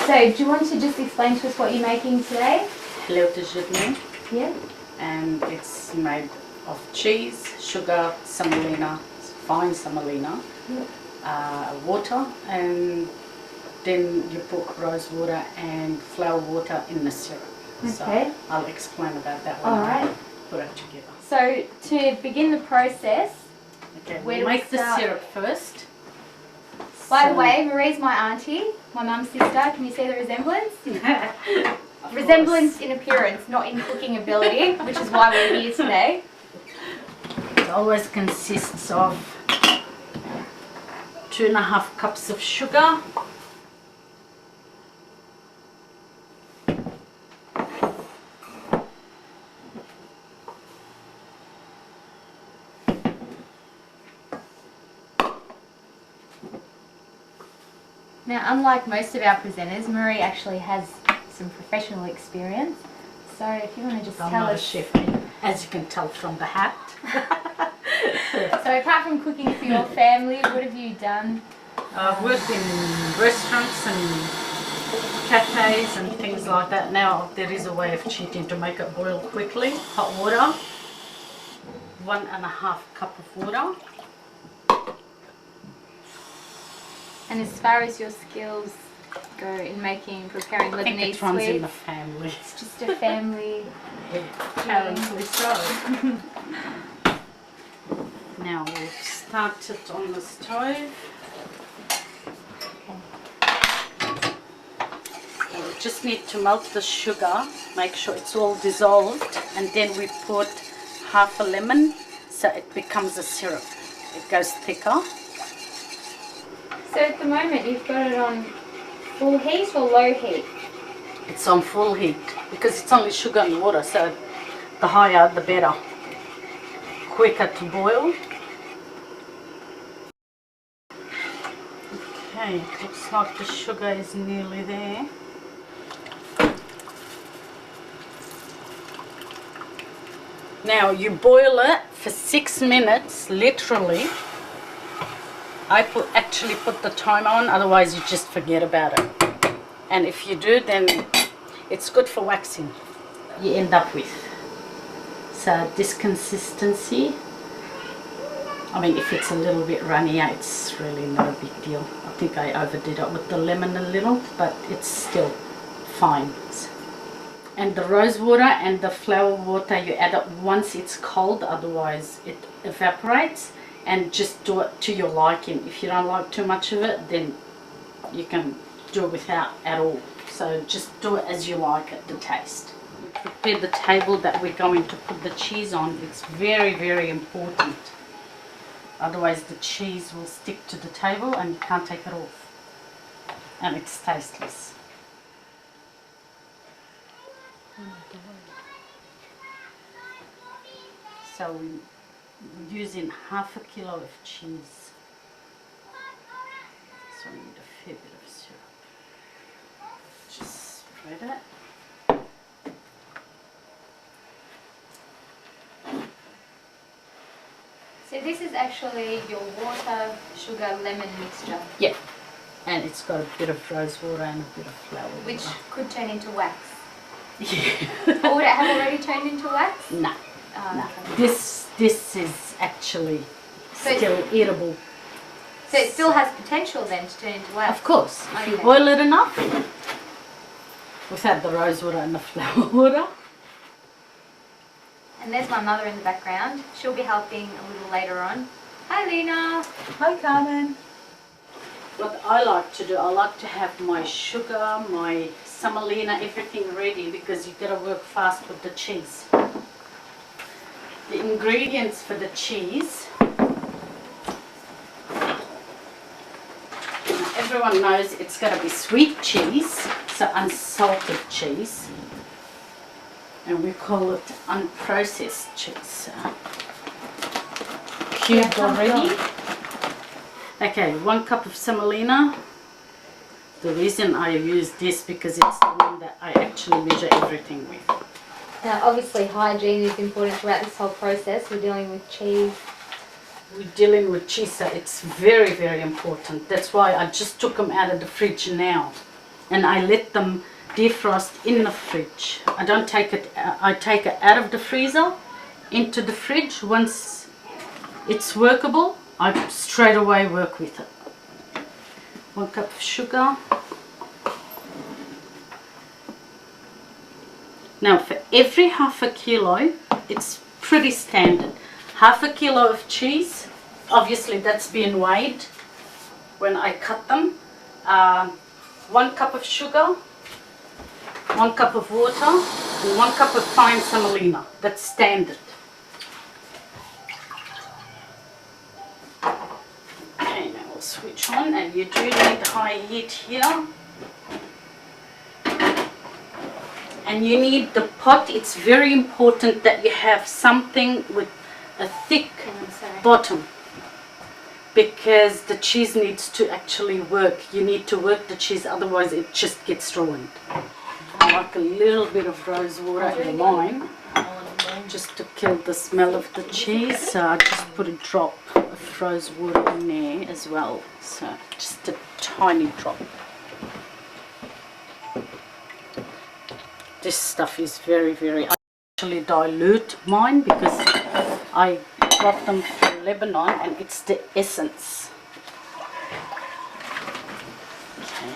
So, do you want to just explain to us what you're making today? Halawat Gibne. Yeah. And it's made of cheese, sugar, semolina, fine semolina, water, and then you put rose water and flower water in the syrup. Okay. So I'll explain about that when I put it together. So to begin the process, Okay, where we'll do we make the start? syrup first. By the way, Marie's my auntie, my mum's sister. Can you see the resemblance? Resemblance in appearance, not in cooking ability, which is why we're here today. It always consists of 2.5 cups of sugar, Now, unlike most of our presenters, Marie actually has some professional experience. So if you want to just I'm tell not a us. chef, as you can tell from the hat. So apart from cooking for your family, what have you done? I've worked in restaurants and cafes and things like that. Now there is a way of cheating to make it boil quickly. Hot water, 1.5 cup of water. And as far as your skills go in preparing I think Lebanese it runs in the sweets, family. it's just a family. Apparently so. Now we'll start it on the stove. And we just need to melt the sugar, make sure it's all dissolved, and then we put half a lemon so it becomes a syrup. It goes thicker. So at the moment you've got it on full heat or low heat? It's on full heat because it's only sugar and water, so the higher the better. Quicker to boil. Okay, it looks like the sugar is nearly there. Now you boil it for 6 minutes, literally. I actually put the timer on, otherwise you just forget about it. And if you do, then it's good for waxing. You end up with. So this consistency, I mean, if it's a little bit runnier, it's really not a big deal. I think I overdid it with the lemon a little, but it's still fine. And the rose water and the flower water, you add it once it's cold, otherwise it evaporates. And just do it to your liking. If you don't like too much of it, then you can do it without at all. So just do it as you like it, the taste. Prepare the table that we're going to put the cheese on. It's very, very important. Otherwise the cheese will stick to the table and you can't take it off. And it's tasteless. So we're using half a kilo of cheese. So we need a fair bit of syrup. Just spread it. So this is actually your water, sugar, lemon mixture. Yeah. And it's got a bit of rose water and a bit of flower water. Which could turn into wax. Yeah. Or would it have already turned into wax? No. Oh, No. okay. This is actually So still eatable. So it still has potential then to turn into wax? Of course. If you Okay. boil it enough, without the rose water and the flower water. And there's my mother in the background. She'll be helping a little later on. Hi Lena. Hi Carmen. What I like to do, I like to have my sugar, my semolina, everything ready because you've got to work fast with the cheese. The ingredients for the cheese, everyone knows it's got to be sweet cheese, so unsalted cheese, and we call it unprocessed cheese. Cubed already. Okay, 1 cup of semolina. The reason I use this because it's the one that I actually measure everything with. Now obviously hygiene is important throughout this whole process. We're dealing with cheese. We're dealing with cheese, so it's very, very important. That's why I just took them out of the fridge now. and I let them defrost in the fridge. I don't take it, I take it out of the freezer into the fridge. Once it's workable, I straight away work with it. 1 cup of sugar. Now for every half a kilo, it's pretty standard. Half a kilo of cheese, obviously that's being weighed when I cut them. 1 cup of sugar, 1 cup of water, and 1 cup of fine semolina. That's standard. Okay, now we'll switch on, and you do need high heat here. And you need the pot. It's very important that you have something with a thick bottom, because the cheese needs to actually work. You need to work the cheese, otherwise it just gets ruined. I like a little bit of rose water in mine, just to kill the smell of the cheese. So I just put a drop of rose water in there as well. So just a tiny drop. This stuff is very, very... I actually dilute mine because I got them from Lebanon, and it's the essence. Okay.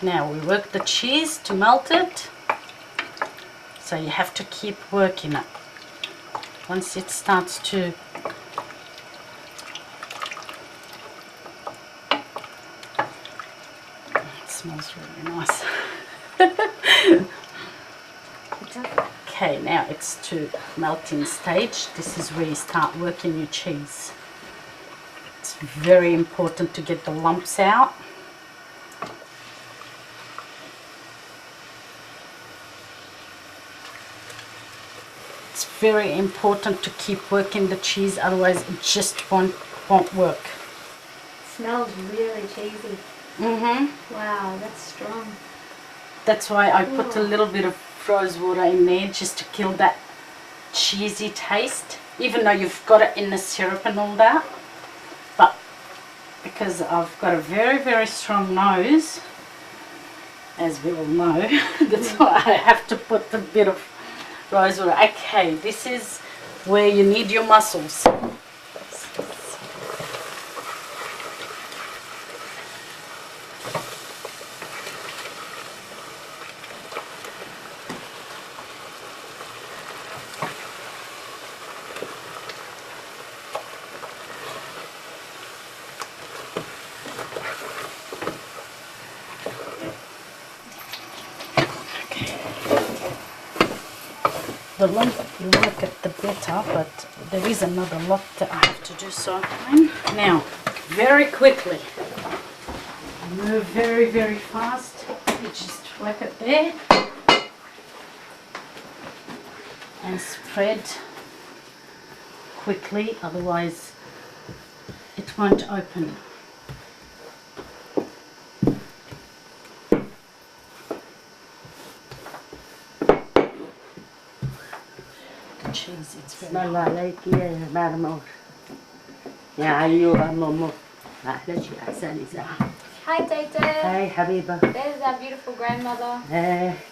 Now we work the cheese to melt it. So you have to keep working it. Once it starts to... smells really nice. Okay, now it's to melting stage. This is where you start working your cheese. It's very important to get the lumps out. It's very important to keep working the cheese, otherwise it just won't work. Smells really cheesy. Wow, that's strong. That's why I put a little bit of rose water in there, just to kill that cheesy taste, even though you've got it in the syrup and all that. But because I've got a very, very strong nose, as we all know, that's why I have to put a bit of rose water. Okay, this is where you need your mussels. The longer you work it, the better, but there is another lot that I have to do, so now, very quickly, move very, very fast. You just whack it there and spread quickly, otherwise it won't open. Cheese, it's very بسم الله عليك يا مرمور يا عيورة ماما أحلى شيء أحسن ساعة. Hi, Tata. هاي حبيبة. There's our beautiful grandmother.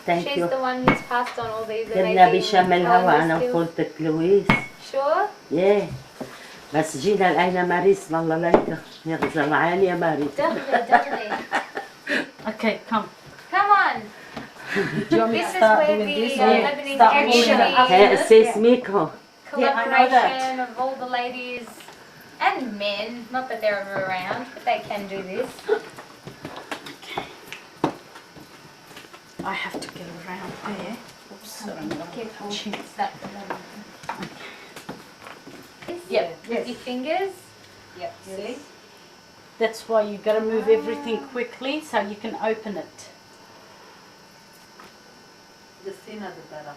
Thank She's you. the one who's passed on all these كنا amazing بشملها وأنا skills. وخالتك لويس. Sure? Yeah. بس جينا لقينا ماريس الله ليك يغزى العالي يا ماريس. Definitely. Okay, come. Come on. Do you want me to This is start where doing the this? Lebanese Start moving it up. أساس ميكو. collaboration of all the ladies and men. Not that they're ever around, but they can do this. Okay. I have to get around there. Oops, sorry. Careful. Chin. That Yep. with your fingers. Yep, see? That's why you got to move everything quickly so you can open it. The thinner the better.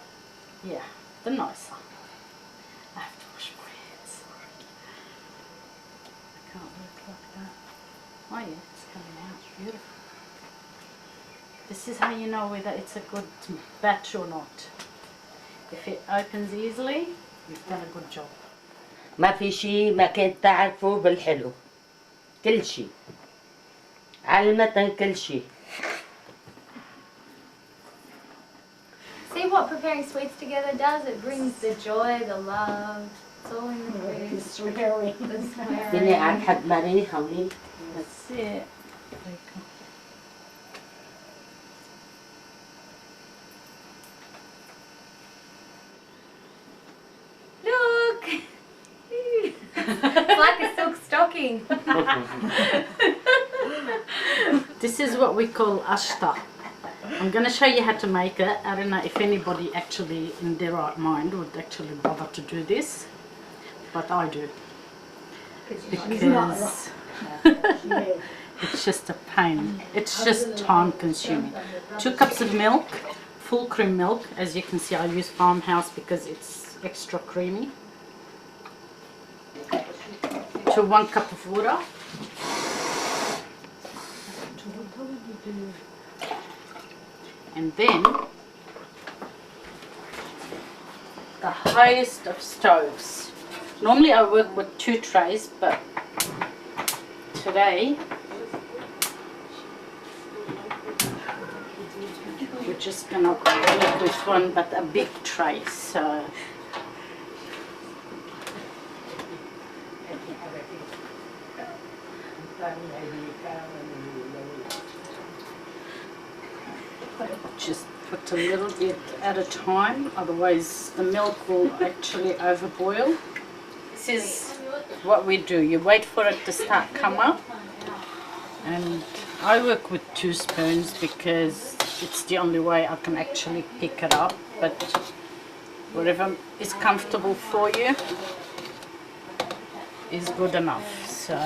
Yeah, the nicer. I have to wash my hands. I can't work like that. Oh yeah, it's coming out beautiful. This is how you know whether it's a good batch or not. If it opens easily, you've done a good job. ما في شيء ما كنت تعرفه بالحلو. كل شيء علمتها كل شيء. See what preparing sweets together does? It brings the joy, the love. It's all in the food. The بدي swearing. عم حد ماريني حولي. That's it. Look! It's like a silk stocking. This is what we call ashta. I'm going to show you how to make it. I don't know if anybody actually in their right mind would actually bother to do this, but I do. Because it's just a pain. It's just time consuming. 2 cups of milk, full cream milk. As you can see, I use farmhouse because it's extra creamy. To 1 cup of water. And then the highest of stoves. Normally I work with 2 trays, but today we're just gonna work with one, but a big tray. So just put a little bit at a time, otherwise the milk will actually overboil. This is what we do. You wait for it to start come up, and I work with 2 spoons because it's the only way I can actually pick it up, but whatever is comfortable for you is good enough. So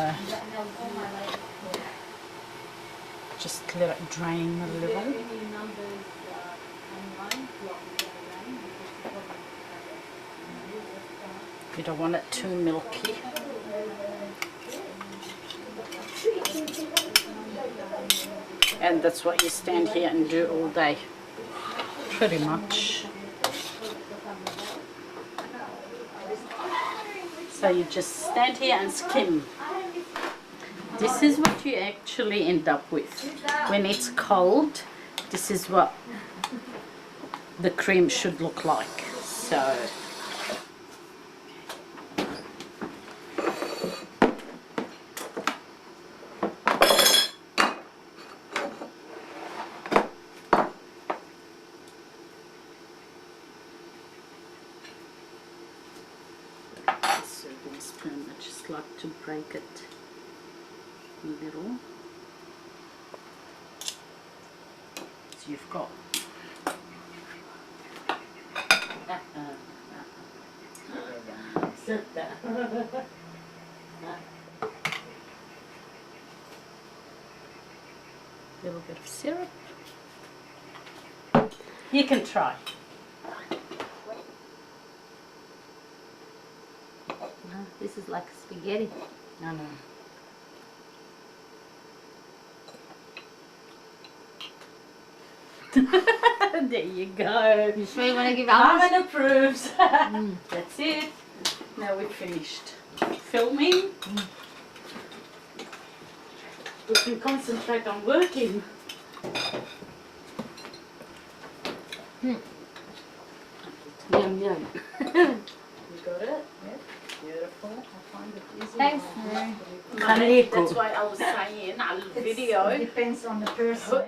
just let it drain a little. You don't want it too milky. And that's what you stand here and do all day, pretty much. So you just stand here and skim. This is what you actually end up with. When it's cold, this is what the cream should look like. So serving spoon, I just like to break it a little. So you've got a little bit of syrup. You can try. This is like spaghetti. I know. There you go. You sure you want to give Alma? Carmen approves. That's it. Now we've finished filming. We can concentrate on working. Yum yum. You got it? Yep. Beautiful. I find it easy. Thanks, Mary. That's why I was saying on the video. Depends on the person.